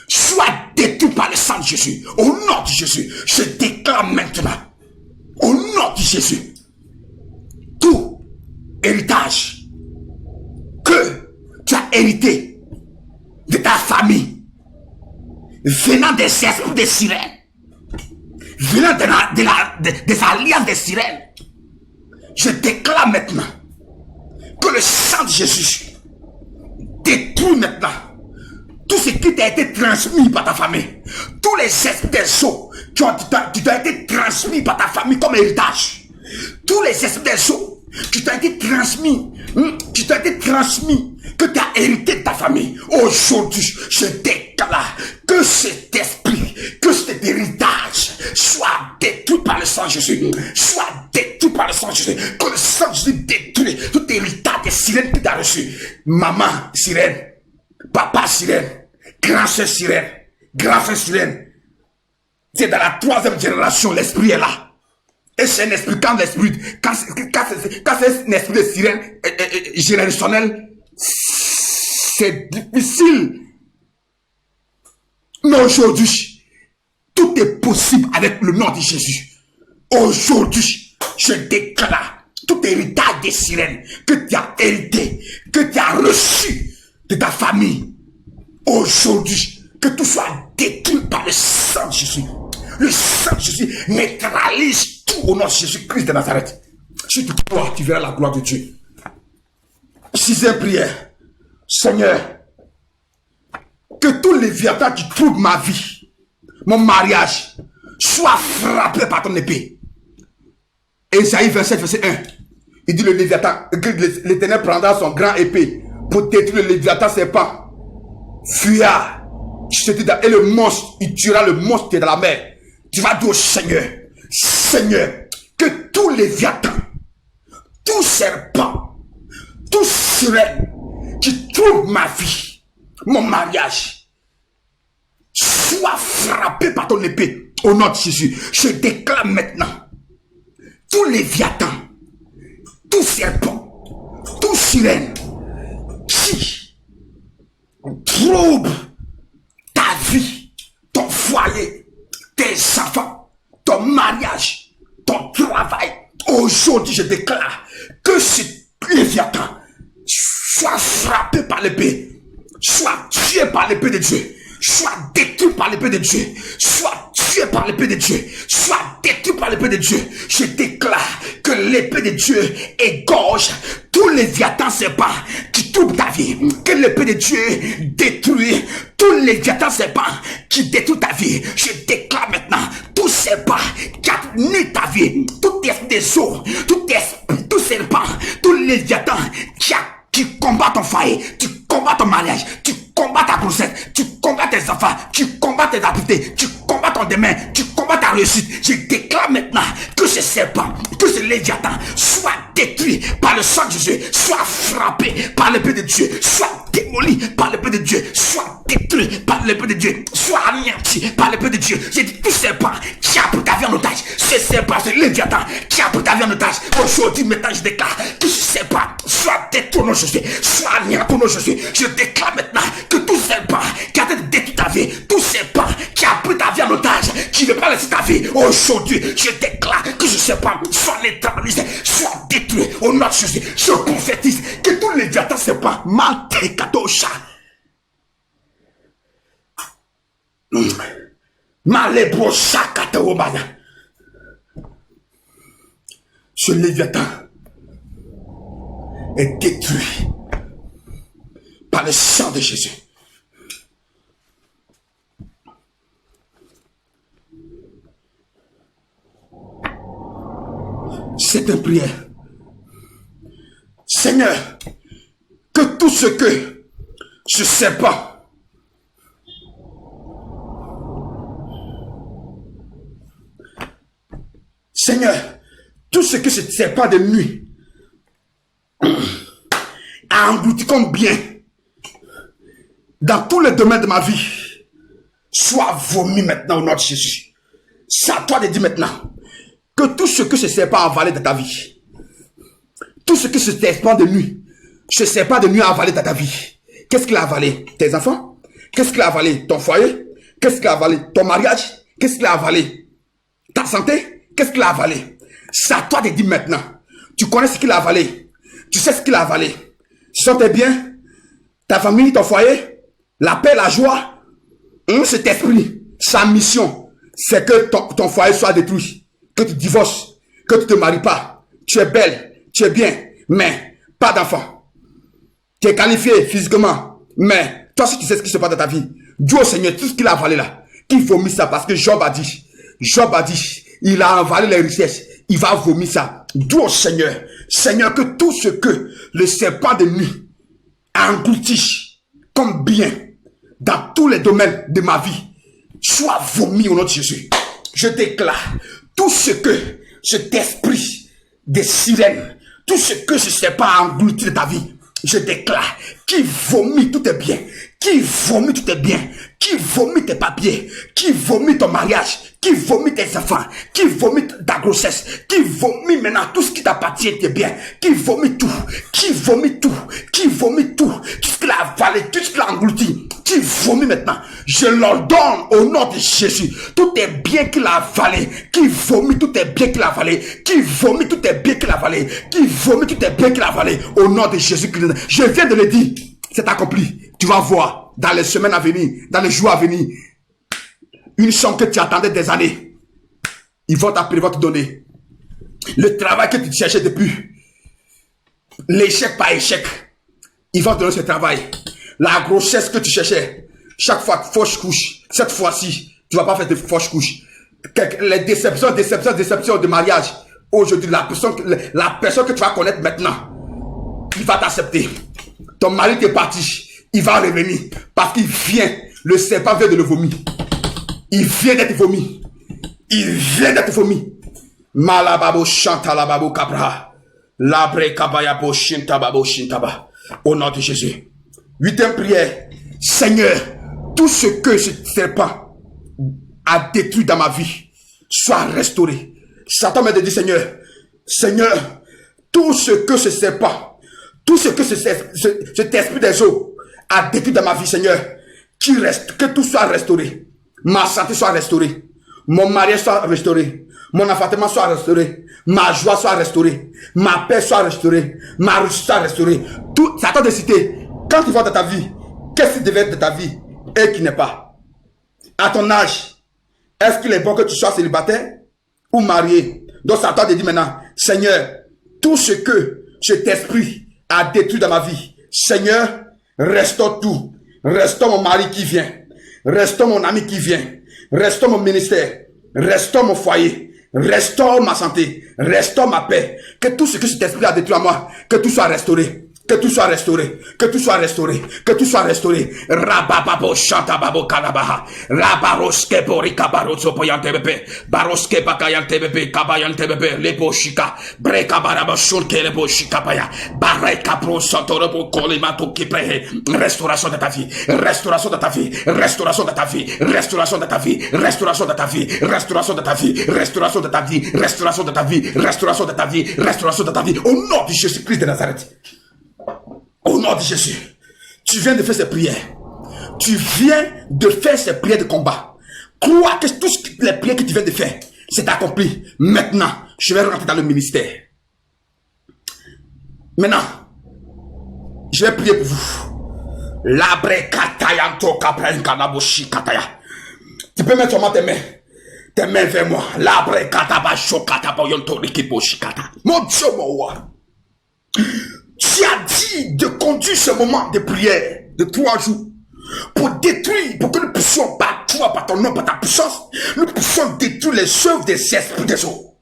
soit détruit par le sang de Jésus. Au nom de Jésus, je déclare maintenant, au nom de Jésus, tout héritage que tu as hérité de ta famille, venant des esprits des sirènes, venant des alliances des sirènes, je déclare maintenant que le sang de Jésus détruit maintenant tout ce qui t'a été transmis par ta famille, tous les esprits des eaux qui t'ont été transmis par ta famille comme héritage, tous les esprits des eaux qui t'ont été transmis, que tu as hérité de ta famille. Aujourd'hui, je déclare que cet esprit, que cet héritage soit détruit par le sang de Jésus, soit détruit par le sang de Jésus, que le sang de Jésus détruit tout héritage des sirènes que tu as reçu. Maman sirène, papa sirène, grand-sœur sirène, grand-frère sirène. C'est dans la 3e génération, l'esprit est là. Et c'est un esprit, quand c'est un esprit de sirène générationnel, c'est difficile. Mais aujourd'hui, tout est possible avec le nom de Jésus. Aujourd'hui, je déclare tout héritage des sirènes que tu as hérité, que tu as reçu de ta famille. Aujourd'hui, que tout soit détruit par le sang de Jésus. Le sang de Jésus neutralise tout au nom de Jésus-Christ de Nazareth. Si tu crois, tu verras la gloire de Dieu. 6e prière. Seigneur, que tous les léviathans qui troublent ma vie, mon mariage, soient frappés par ton épée. Ésaïe 27, verset 1. Il dit le léviathan, que l'Éternel prendra son grand épée pour détruire le Léviathan serpent. Fuya. Et le monstre, il tuera le monstre qui est dans la mer. Tu vas dire au Seigneur, Seigneur, que tous les Léviathans, tout serpent, tout sirène qui trouve ma vie, mon mariage, soit frappé par ton épée au nom de Jésus. Je déclare maintenant, tous les Léviathans, tout serpent, tout sirène qui trouve ta vie, ton foyer, tes enfants, ton mariage, ton travail. Aujourd'hui, je déclare que ce Léviathan soit frappé par l'épée, soit tué par l'épée de Dieu, soit détruit par l'épée de Dieu, soit tué par l'épée de Dieu, soit détruit par l'épée de Dieu. Je déclare que l'épée de Dieu égorge tous les Léviathans serpents qui troublent ta vie. Que l'épée de Dieu détruit tous les Léviathans serpents qui détruisent ta vie. Je déclare maintenant tout serpent qui a tenu ta vie, tout esprit des eaux, tout serpent, tous les Léviathans qui combat ton foyer, tu combats ton mariage, tu combats ta grossesse, tu combats tes enfants, tu combats tes habiletés, tu combats ton demain, tu combats ta réussite. Je déclare maintenant que ce serpent, que ce Léviathan soit détruit par le sang de Jésus, soit frappé par l'épée de Dieu, soit démoli par l'épée de Dieu, soit détruit par l'épée de Dieu, soit anéanti par l'épée de Dieu. J'ai dit tout serpent qui a pris ta vie en otage, ce serpent, ce Léviathan qui a pris ta vie en otage, aujourd'hui maintenant je déclare que ce serpent soit détruit au nom de Jésus, soit anéanti au nom de Jésus. Je déclare maintenant que tout serpent qui a détruit ta vie, tout serpent qui a pris ta vie en otage, qui ne veut pas laisser ta vie, aujourd'hui je déclare que ce serpent soit neutralisé, soit détruit au nom de Jésus. Je prophétise que tous les Léviathans serpents Mantekatosha Malebroshakataobaya, ce Léviathan est détruit par le sang de Jésus. C'est une prière. Seigneur, que tout ce que ce serpent Seigneur, tout ce que ce serpent de nuit a englouti comme bien dans tous les domaines de ma vie, soit vomi maintenant au nom de Jésus. C'est à toi de dire maintenant que tout ce que ce serpent a avalé dans ta vie, tout ce que ce serpent de nuit a avalé dans ta vie, qu'est-ce qu'il a avalé? Tes enfants? Qu'est-ce qu'il a avalé? Ton foyer? Qu'est-ce qu'il a avalé? Ton mariage? Qu'est-ce qu'il a avalé? Ta santé? Qu'est-ce qu'il a avalé? C'est à toi de dire maintenant. Tu connais ce qu'il a avalé. Tu sais ce qu'il a avalé. Ce sont tes biens, ta famille, ton foyer, la paix, la joie. Cet esprit, sa mission, c'est que ton foyer soit détruit. Que tu divorces, que tu ne te maries pas. Tu es belle, tu es bien, mais pas d'enfant. Tu es qualifié physiquement, mais toi si tu sais ce qui se passe dans ta vie, dis au Seigneur tout ce qu'il a avalé là, qu'il vomit ça, parce que Job a dit, il a avalé les richesses, il va vomir ça. Dis au Seigneur, Seigneur, que tout ce que le serpent de nuit a englouti comme bien dans tous les domaines de ma vie, soit vomi au nom de Jésus. Je déclare tout ce que cet esprit de sirène, tout ce que ce serpent a englouti de ta vie, je déclare qui vomit tout tes biens, qui vomit tous tes biens, qui vomit tes papiers, qui vomit ton mariage, qui vomit tes enfants, qui vomit ta grossesse, qui vomit maintenant tout ce qui t'appartient, tes biens, qui vomit tout, qui vomit tout, qui vomit tout, tout ce qu'il a avalé, tout ce qu'il a englouti, qui vomit maintenant. Je l'ordonne au nom de Jésus. Tous tes biens qu'il a avalé, qui vomit tous tes biens qu'il a avalé, qui vomit tous tes biens qu'il a avalé, qui vomit tous tes biens qu'il a avalé, au nom de Jésus-Christ. Je viens de le dire, c'est accompli. Tu vas voir dans les semaines à venir, dans les jours à venir, une chambre que tu attendais des années, ils vont t'appeler, ils vont te donner. Le travail que tu cherchais depuis, l'échec par échec, ils vont te donner ce travail. La grossesse que tu cherchais, chaque fois fausse couche, cette fois-ci, tu ne vas pas faire de fausse couche. Les déceptions de mariage, aujourd'hui, la personne que tu vas connaître maintenant, il va t'accepter. ton mari qui est parti, il va revenir. Parce qu'il vient, le serpent vient de le vomir. Il vient d'être vomi. Il vient d'être vomi. Malababo chanta la babo capra. Labre kabaya bo shinta babo shintaba. Au nom de Jésus. 8e prière. Seigneur, tout ce que ce serpent a détruit dans ma vie soit restauré. Satan m'a dit, Seigneur, tout ce que ce serpent, tout ce que cet esprit des eaux a détruit dans ma vie, Seigneur, que tout soit restauré. Ma santé soit restaurée. Mon mariage soit restauré. Mon enfantement soit restauré. Ma joie soit restaurée. Ma paix soit restaurée. Ma réussite soit restaurée. Tout, Satan de citer, quand tu vois dans ta vie, qu'est-ce qui devait être de ta vie et qui n'est pas? À ton âge, est-ce qu'il est bon que tu sois célibataire ou marié? Donc Satan te dit maintenant, Seigneur, tout ce que cet esprit a détruit dans ma vie, Seigneur, restaure tout. Restaure mon mari qui vient. Restaure mon ami qui vient. Restaure mon ministère. Restaure mon foyer. Restaure ma santé. Restaure ma paix. Que tout ce que cet esprit a détruit à moi, que tout soit restauré. Que tout soit restauré, que tout soit restauré, que tout soit restauré. Rabababo chanta babo kanabaha. Rabaroske borika barozo poyante bebe. Baroske bakayante bebe kabayante bebe. Lebo shika. Breka baraba shunke lebo shika paya. Bareka pro santorobo kolimato kiprehe. Restauration de ta vie. Restauration de ta vie. Restauration de ta vie. Restauration de ta vie. Restauration de ta vie. Restauration de ta vie. Restauration de ta vie. Restauration de ta vie. Restauration de ta vie. Restauration de ta vie. Au nom de Jésus-Christ de Nazareth. Au nom de Jésus, tu viens de faire ces prières. Tu viens de faire ces prières de combat. Crois que toutes les prières que tu viens de faire, c'est accompli. Maintenant, je vais rentrer dans le ministère. Maintenant, je vais prier pour vous. Tu peux mettre seulement tes mains vers moi. Mon Dieu, mon roi. Tu as dit de conduire ce moment de prière de 3 jours pour détruire, pour que nous puissions, par toi, par ton nom, par ta puissance, nous puissions détruire les œuvres des esprits des eaux.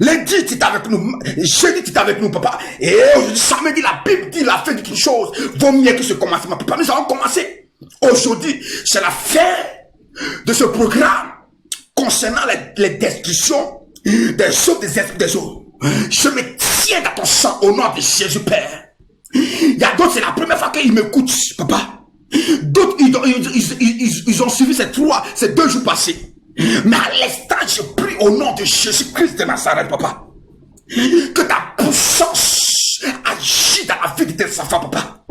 Lundi, tu es avec nous. Jeudi, tu es avec nous, papa. Et aujourd'hui, samedi, la Bible dit la fin de toute chose vaut mieux que ce commencement. Papa, nous allons commencer. Aujourd'hui, c'est la fin de ce programme concernant les destructions des œuvres des esprits des eaux. Je me tiens dans ton sang au nom de Jésus, Père. Il y a d'autres, c'est la première fois qu'ils m'écoutent, papa. D'autres, ils ont suivi ces 2 jours passés. Mais à l'instant, je prie au nom de Jésus-Christ de Nazareth, papa. Que ta puissance agisse dans la vie de tes enfants, papa.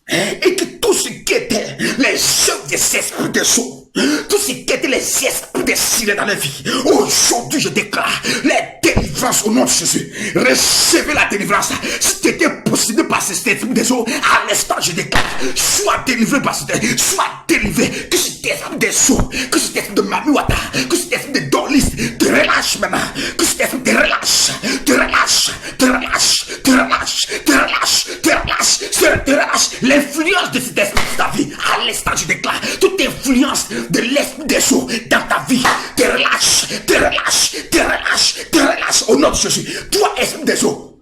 Et que tout ce qui était les œuvres des esprits des eaux, tout ce qui était les esprits des sirènes dans la vie, aujourd'hui je déclare les délivrances au nom de Jésus. Recevez la délivrance. Si tu étais possédé par cet esprit des eaux, à l'instant je déclare, sois délivré par cet esprit, sois délivré. Que cet esprit des eaux, que cet esprit de Mamiwata, que cet esprit de Dolis te relâche maintenant. Que cet esprit te relâche, te relâche, te relâche, te relâche, te relâche, te relâche, te relâche. L'influence de cet esprit de ta vie, à l'instant je déclare, toute influence de l'esprit des eaux dans ta vie, te relâche, te relâche, te relâche, te relâche au nom de Jésus. Toi, esprit des eaux,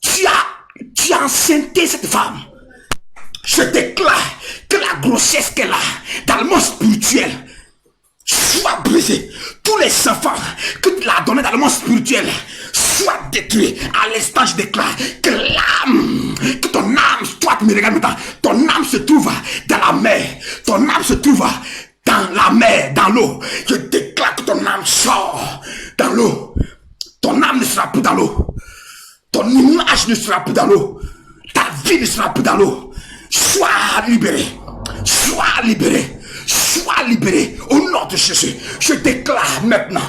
tu as enceinté cette femme. Je déclare que la grossesse qu'elle a dans le monde spirituel soit brisée. Tous les enfants que tu l'as donné dans le monde spirituel soient détruits. À l'instant, je déclare que l'âme, que ton âme, toi tu me regardes maintenant, ton âme se trouve dans la mer. Ton âme se trouve dans la mer, dans l'eau. Je déclare que ton âme sort dans l'eau. Ton âme ne sera plus dans l'eau. Ton image ne sera plus dans l'eau. Ta vie ne sera plus dans l'eau. Sois libéré. Sois libéré. Sois libéré. Au nom de Jésus, je déclare maintenant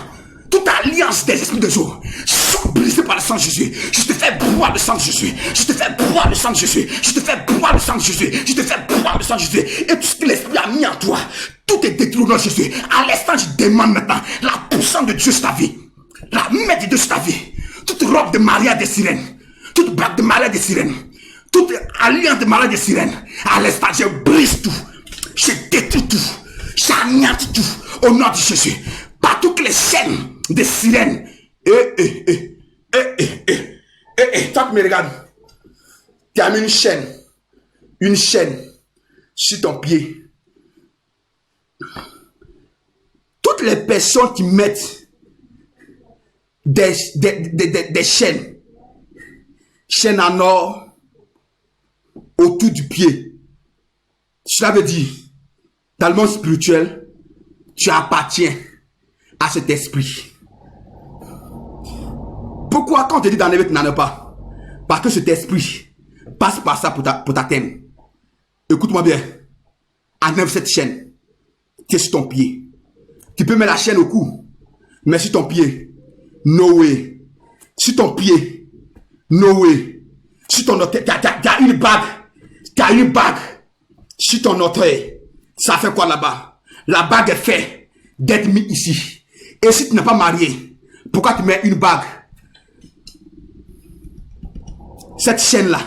toute alliance des esprits des eaux sont brisées par le sang de Jésus. Je te fais boire le sang de Jésus. Je te fais boire le sang de Jésus. Je te fais boire le sang de Jésus. Je te fais boire le sang de Jésus. Et tout ce que l'esprit a mis en toi, tout est détruit au nom de Jésus. À l'instant, je demande maintenant la puissance de Dieu sur ta vie. La main de Dieu sur ta vie. Toute robe de mariage des sirènes. Toute bague de mariage des sirènes. Toute alliance de mariage des sirènes. À l'instant, je brise tout. Je détruis tout. J'anéantis tout. Au nom de Jésus. Partout que les chaînes des sirènes. Toi qui me regardes. Tu as mis une chaîne une chaîne sur ton pied. Toutes les personnes qui mettent des chaînes en or autour du pied, cela veut dire, dans le monde spirituel, tu appartiens à cet esprit. Pourquoi quand on te dit d'enlever, tu n'en as pas? Parce que cet esprit passe par ça pour t'atteindre. Écoute-moi bien. Enlève cette chaîne. Tu es sur ton pied. Tu peux mettre la chaîne au cou. Mais sur ton pied. No way. Sur ton pied. No way. Sur ton orteil. Tu as une bague. Tu as une bague. Sur ton orteil. Ça fait quoi là-bas? La bague est faite d'être mise ici. Et si tu n'es pas marié, pourquoi tu mets une bague? Cette chaîne-là,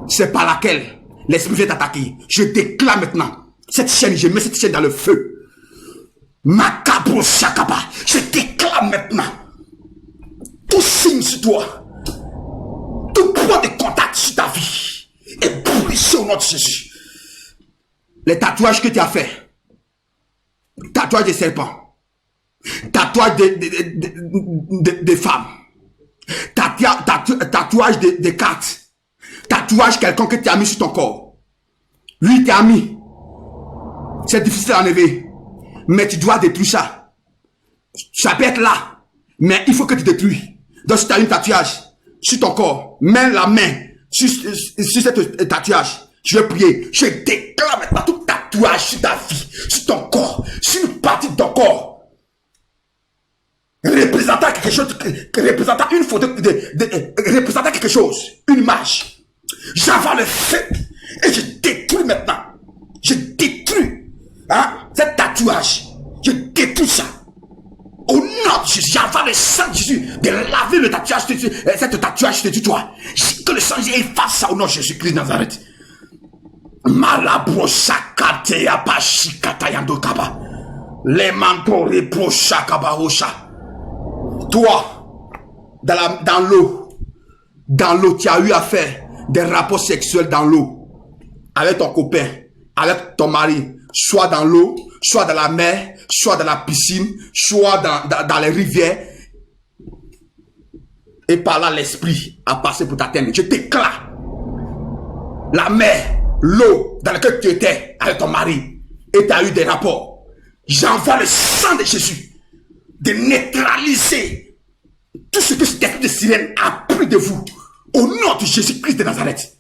c'est par laquelle l'esprit vient t'attaquer. Je déclare maintenant. Cette chaîne, je mets cette chaîne dans le feu. Macabro Shakaba. Je déclare maintenant. Tout signe sur toi. Tout point de contact sur ta vie est brisé au nom de Jésus. Les tatouages que tu as fait. Tatouage de serpent. Tatouage de femmes. Tatouage de cartes. Tatouage quelqu'un que tu as mis sur ton corps. Lui, tu as mis. C'est difficile à enlever. Mais tu dois détruire ça. Ça peut être là. Mais il faut que tu détruis. Donc si tu as un tatouage sur ton corps, mets la main sur cet tatouage. Je vais prier. Je déclare maintenant tout tatouage sur ta vie, sur ton corps, sur une partie de ton corps. Représentant quelque chose, représentant une photo, représentant quelque chose, une image. J'avale le feu et je détruis maintenant. Je détruis cet tatouage. Je détruis ça. Au nom de Jésus, j'avale le sang de Jésus de laver le tatouage, cette tatouage de toi. Que le sang de Jésus efface ça au nom de Jésus-Christ de Nazareth. Malabrosakate apashikatayandokaba. Les manteaux reprochakabaosha. Toi, dans l'eau, tu as eu à faire des rapports sexuels dans l'eau, avec ton copain, avec ton mari, soit dans l'eau, soit dans la mer, soit dans la piscine, soit dans les rivières, et par là l'esprit a passé pour t'atteindre. Je déclare la mer, l'eau dans laquelle tu étais avec ton mari, et tu as eu des rapports. J'envoie le sang de Jésus de neutraliser tout ce que cet esprit de sirène a pris de vous au nom de Jésus-Christ de Nazareth.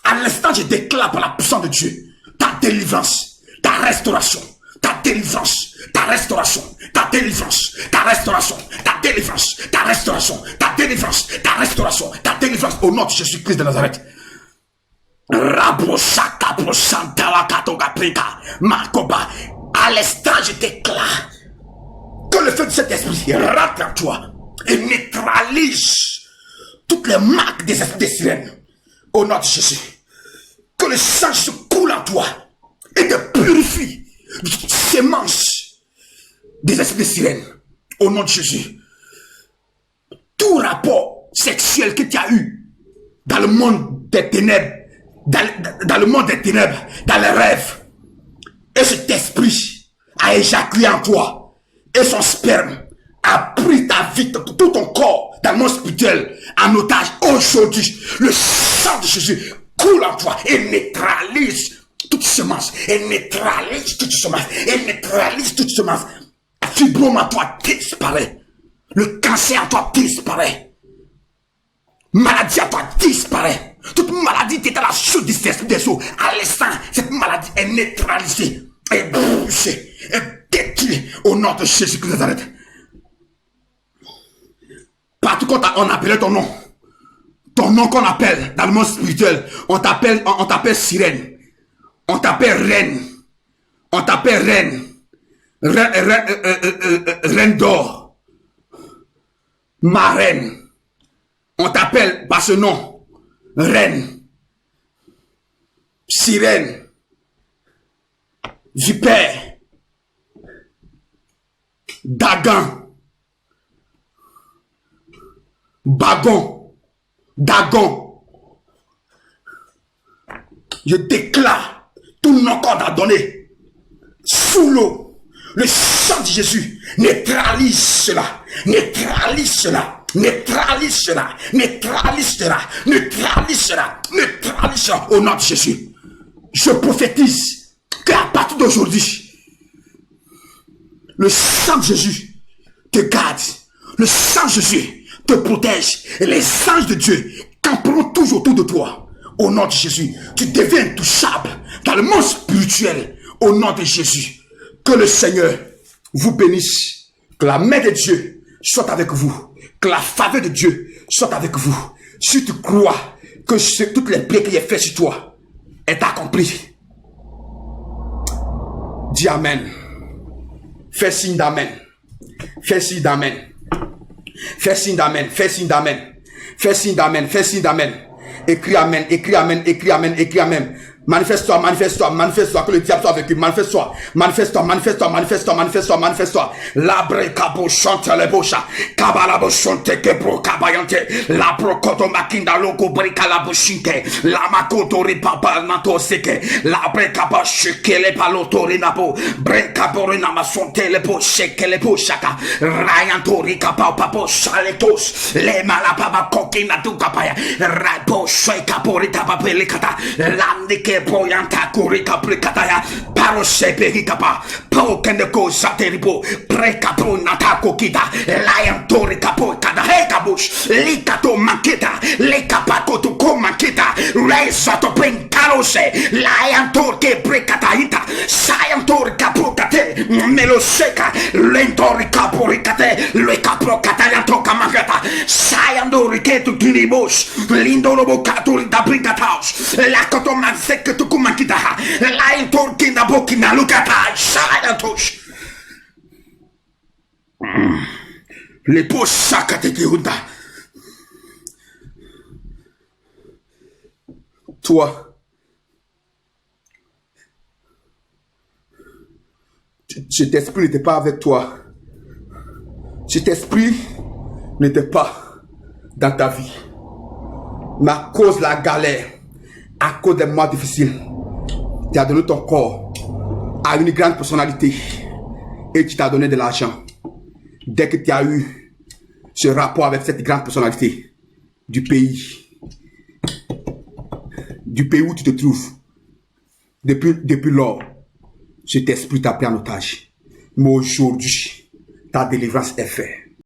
À l'instant, je déclare par la puissance de Dieu ta délivrance, ta restauration, ta délivrance, ta restauration, ta délivrance, ta restauration, ta délivrance, ta restauration, ta délivrance, ta restauration, ta délivrance au nom de Jésus-Christ de Nazareth. À l'instant, je déclare que le feu de cet esprit rentre en toi et neutralise toutes les marques des esprits de sirène au nom de Jésus. Que le sang se coule en toi et te purifie de toute sémence des esprits de sirène au nom de Jésus. Tout rapport sexuel que tu as eu dans le monde des ténèbres, dans le monde des ténèbres, dans les rêves, et cet esprit a éjaculé en toi, et son sperme a pris ta vie, tout ton corps, dans le monde spirituel, en otage. Aujourd'hui, le sang de Jésus coule en toi et neutralise toute semence, et neutralise toute semence, et neutralise toute semence. Le fibrome en toi disparaît. Le cancer en toi disparaît. Maladie en toi disparaît. Toute maladie qui était à la source des esprits des eaux, à l'instant, cette maladie est neutralisée, est bouchée, est détruite au nom de Jésus-Christ de Nazareth. Partout quand on appelait ton nom qu'on appelle dans le monde spirituel, on t'appelle sirène, on t'appelle reine, on t'appelle reine d'or, marraine, on t'appelle par ce nom, reine, sirène, vipère, dagan, bagon, dagon, Je déclare tout nom qu'on a donné sous l'eau. Le sang de Jésus neutralise cela. Neutralise cela. Neutralise cela. Neutralise cela. Neutralise cela. Neutralise cela. Au nom de Jésus. Je prophétise qu'à partir d'aujourd'hui, le sang de Jésus te garde. Le sang de Jésus te protège. Et les anges de Dieu camperont toujours autour de toi. Au nom de Jésus, tu deviens intouchable dans le monde spirituel. Au nom de Jésus, que le Seigneur vous bénisse. Que la main de Dieu soit avec vous. Que la faveur de Dieu soit avec vous. Si tu crois que toutes les plaies qu'il a fait sur toi est accomplie, dis Amen. Fais signe d'Amen. Fais signe d'Amen. Fais signe d'Amen. Fais signe d'Amen. Fais signe d'Amen. Fais signe d'Amen. Écris Amen. Écris Amen. Écris Amen. Écris Amen. Manifeste-toi, manifeste-toi, manifeste-toi, que le diable soit avec lui. Manifeste-toi, manifeste-toi, manifeste-toi, manifeste-toi, manifeste-toi, manifeste-toi. Labre cabo chante le bocha. Kabalabo chante kebro kabayante. Labro koto makinda loko brika la boshinte. La makoto ripapa nato seke. Labre kaba sheke le paloto rinabo. Breka borina masonte le bo sheke le bo shaka. Rayanto rikapa papo chaletos. Le malapaba kokina tu kapaya. Raipo sheka porita papele kata. Lamdike Boyanta kurika prekataya parose perikapa pokende ko sateripo prekapo natako kita lion tori kapo kada hekabush likato makita lekapako to komakita resato penkalose lion torke prekataita sayan tori kapo kate meloseka lentori kapo rikate le kapo kataya to kamakata sayan dori ketu tinibos lindoro bokato da brigataus la koto que tu kumakita la intorkina bokina lukata shalantosh les poches katekiunda. Toi, cet esprit n'était pas avec toi. Cet esprit n'était pas dans ta vie. Mais à cause de la galère, à cause des mois difficiles, tu as donné ton corps à une grande personnalité et tu t'as donné de l'argent. Dès que tu as eu ce rapport avec cette grande personnalité du pays où tu te trouves, depuis lors, cet esprit t'a pris en otage. Mais aujourd'hui, ta délivrance est faite.